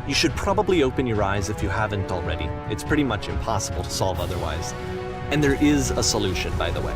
You should probably open your eyes if you haven't already. It's pretty much impossible to solve otherwise. And there is a solution, by the way.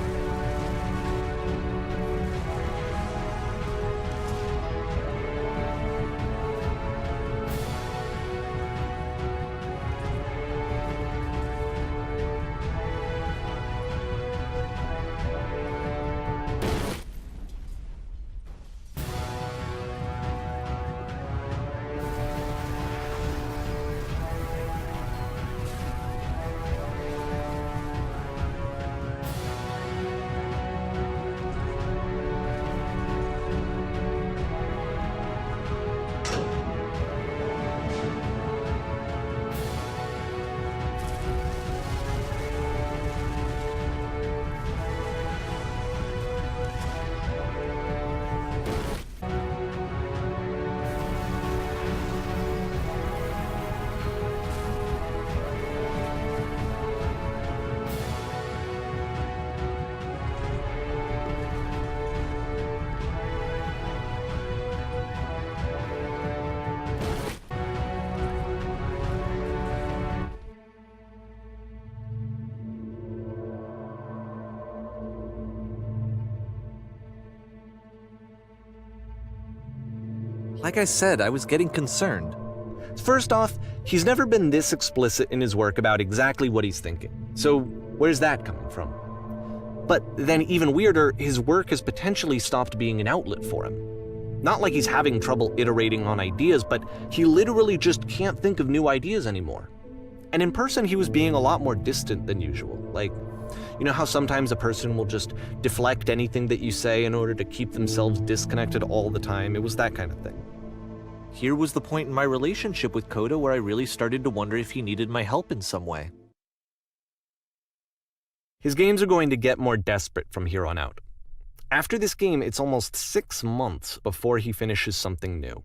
Like I said, I was getting concerned. First off, he's never been this explicit in his work about exactly what he's thinking. So where's that coming from? But then even weirder, his work has potentially stopped being an outlet for him. Not like he's having trouble iterating on ideas, but he literally just can't think of new ideas anymore. And in person, he was being a lot more distant than usual. Like, you know how sometimes a person will just deflect anything that you say in order to keep themselves disconnected all the time? It was that kind of thing. Here was the point in my relationship with Coda where I really started to wonder if he needed my help in some way. His games are going to get more desperate from here on out. After this game, it's almost 6 months before he finishes something new.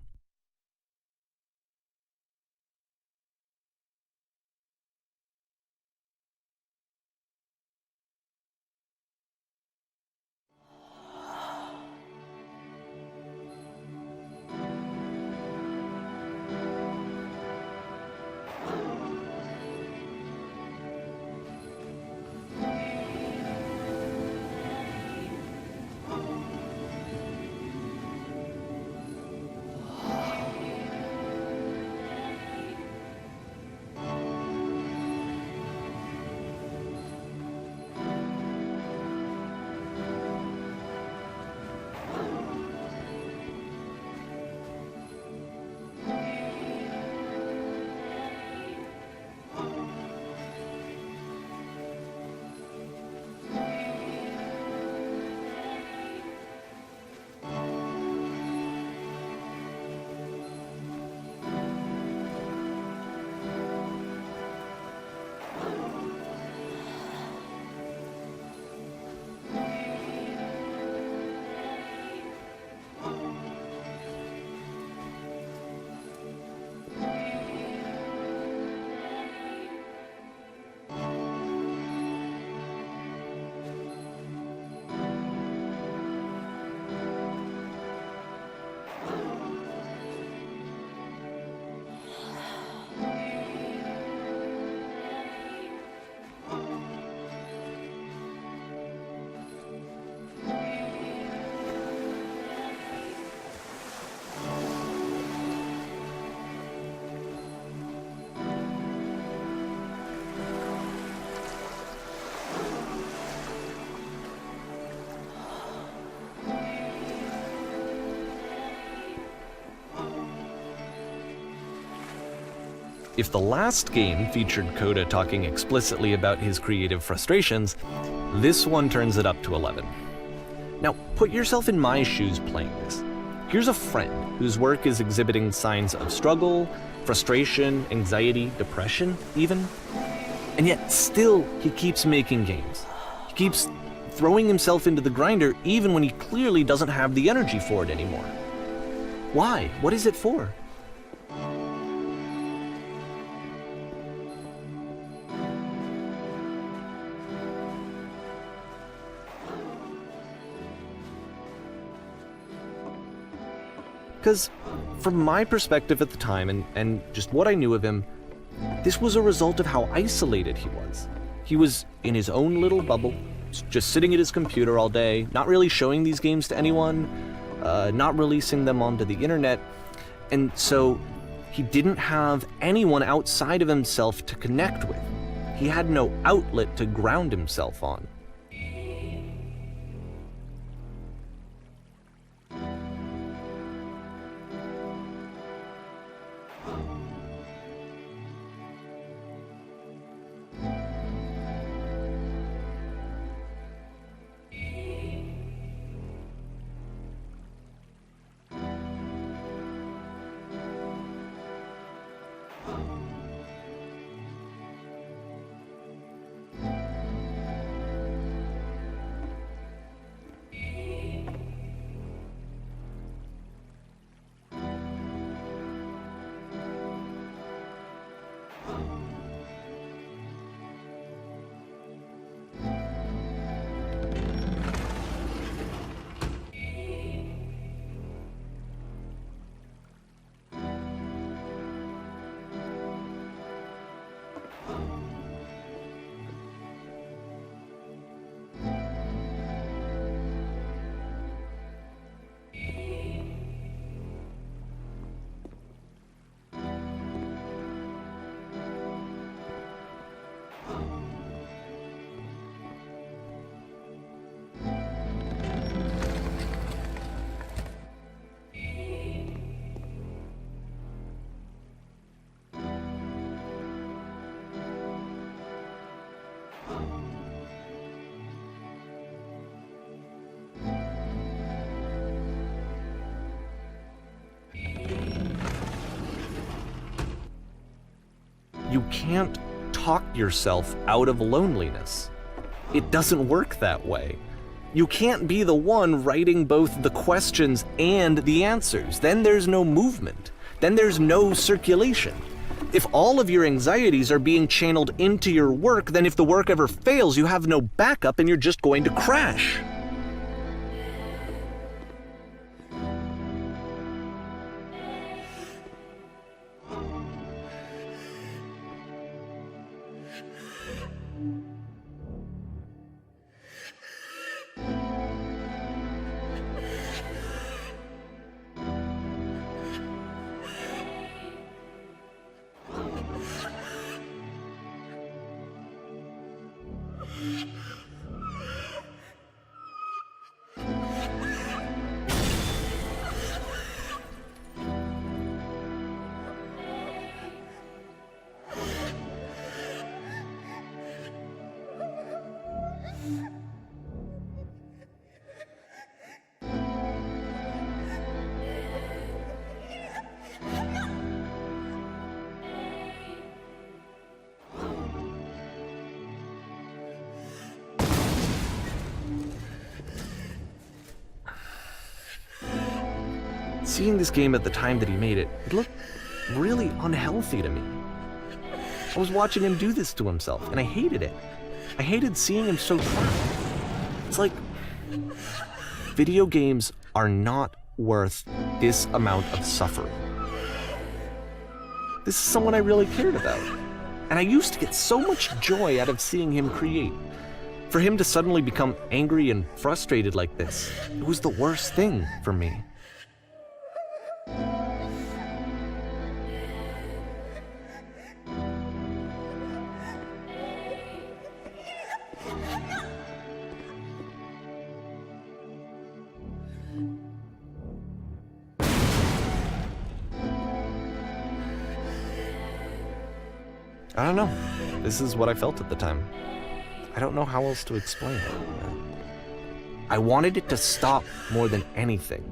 If the last game featured Coda talking explicitly about his creative frustrations, this one turns it up to 11. Now, put yourself in my shoes playing this. Here's a friend whose work is exhibiting signs of struggle, frustration, anxiety, depression, even. And yet, still, he keeps making games. He keeps throwing himself into the grinder even when he clearly doesn't have the energy for it anymore. Why? What is it for? Because from my perspective at the time and just what I knew of him, this was a result of how isolated he was. He was in his own little bubble, just sitting at his computer all day, not really showing these games to anyone, not releasing them onto the internet, and so he didn't have anyone outside of himself to connect with. He had no outlet to ground himself on. You can't talk yourself out of loneliness. It doesn't work that way. You can't be the one writing both the questions and the answers. Then there's no movement. Then there's no circulation. If all of your anxieties are being channeled into your work, then if the work ever fails, you have no backup and you're just going to crash. Seeing this game at the time that he made it, it looked really unhealthy to me. I was watching him do this to himself, and I hated it. I hated seeing him so trapped. It's like, video games are not worth this amount of suffering. This is someone I really cared about, and I used to get so much joy out of seeing him create. For him to suddenly become angry and frustrated like this, it was the worst thing for me. I don't know. This is what I felt at the time. I don't know how else to explain it. I wanted it to stop more than anything.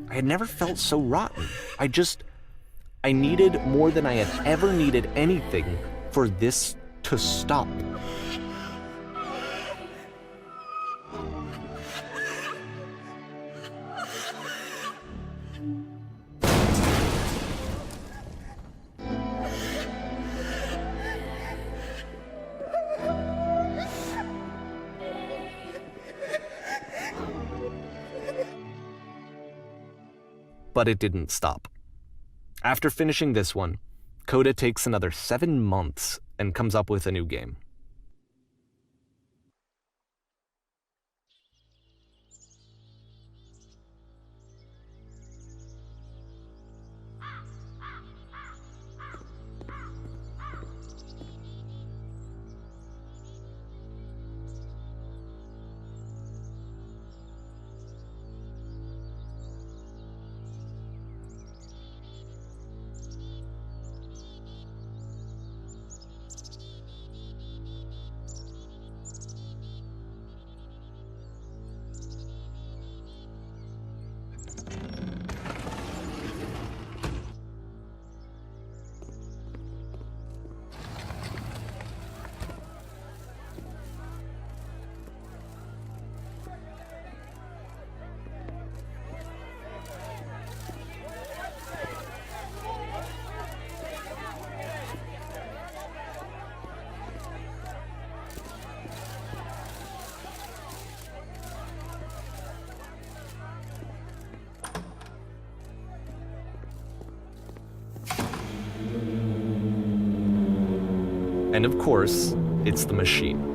I had never felt so rotten. I needed more than I had ever needed anything for this to stop. But it didn't stop. After finishing this one, Coda takes another 7 months and comes up with a new game. And of course, it's the machine.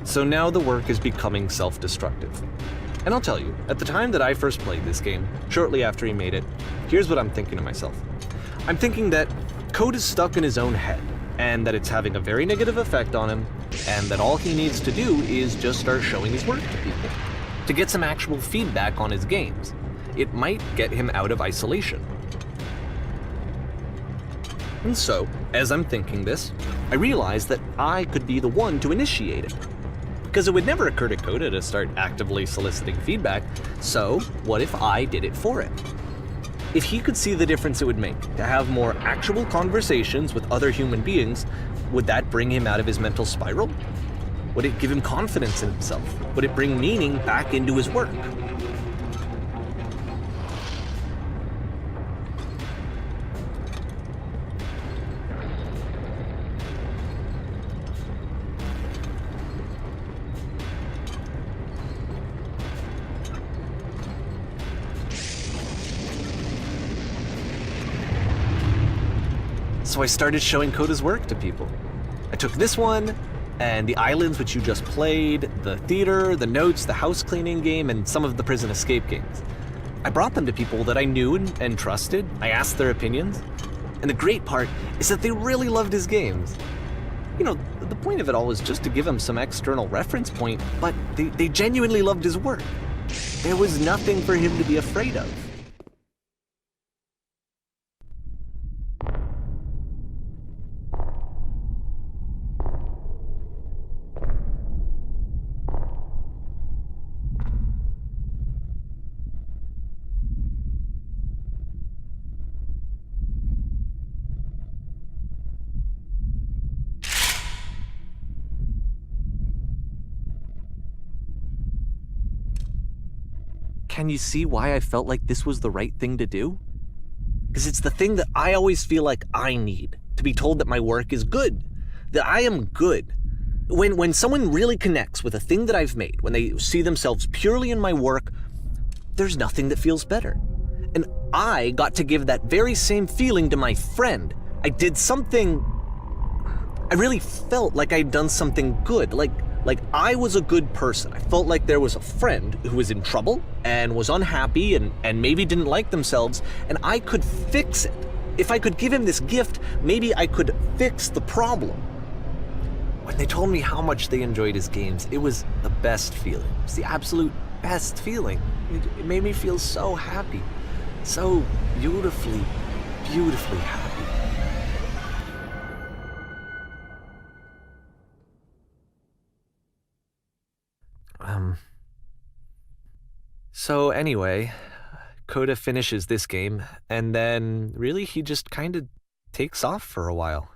So now the work is becoming self-destructive. And I'll tell you, at the time that I first played this game, shortly after he made it, here's what I'm thinking to myself. I'm thinking that Code is stuck in his own head, and that it's having a very negative effect on him, and that all he needs to do is just start showing his work to people, to get some actual feedback on his games. It might get him out of isolation. And so, as I'm thinking this, I realize that I could be the one to initiate it. Because it would never occur to Coda to start actively soliciting feedback, so what if I did it for him? If he could see the difference it would make to have more actual conversations with other human beings, would that bring him out of his mental spiral? Would it give him confidence in himself? Would it bring meaning back into his work? So I started showing Coda's work to people. I took this one, and the islands which you just played, the theater, the notes, the house cleaning game, and some of the prison escape games. I brought them to people that I knew and trusted. I asked their opinions. And the great part is that they really loved his games. You know, the point of it all was just to give him some external reference point, but they genuinely loved his work. There was nothing for him to be afraid of. Can you see why I felt like this was the right thing to do? Because it's the thing that I always feel like I need, to be told that my work is good, that I am good. When someone really connects with a thing that I've made, when they see themselves purely in my work, there's nothing that feels better. And I got to give that very same feeling to my friend. I did something, I really felt like I'd done something good, like I was a good person. I felt like there was a friend who was in trouble and was unhappy and maybe didn't like themselves, and I could fix it. If I could give him this gift, maybe I could fix the problem. When they told me how much they enjoyed his games, it was the best feeling. It was the absolute best feeling. It made me feel so happy, so beautifully, beautifully happy. So anyway, Coda finishes this game, and then really he just kind of takes off for a while.